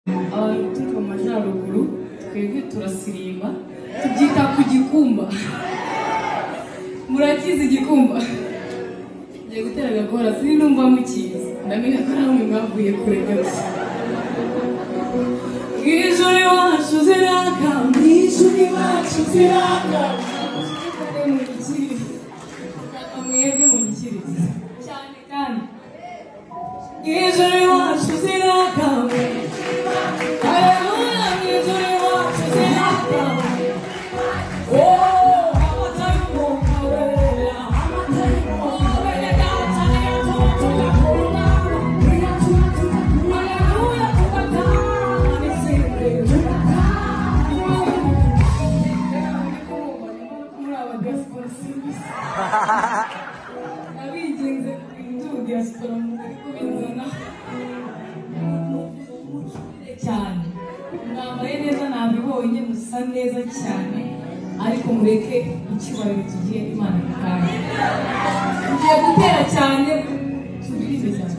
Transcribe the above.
Tuko majaruguru twebwe turasirimba tubyita ku gikumba murakize igikumba ngiye gutera gakora sinumva mukiza ndamenya ko namwe mwavuye kure gose ijuru iwacu ziraka ijuru iwacu ziraka mwebwe munyikirize cyane kandi ijuru iwacu ziraka cyane mwambaye neza nabibonye musa neza cyane ariko mureke icyubahiro tugiye Imana kandi tugiye gutera cyane turize cyane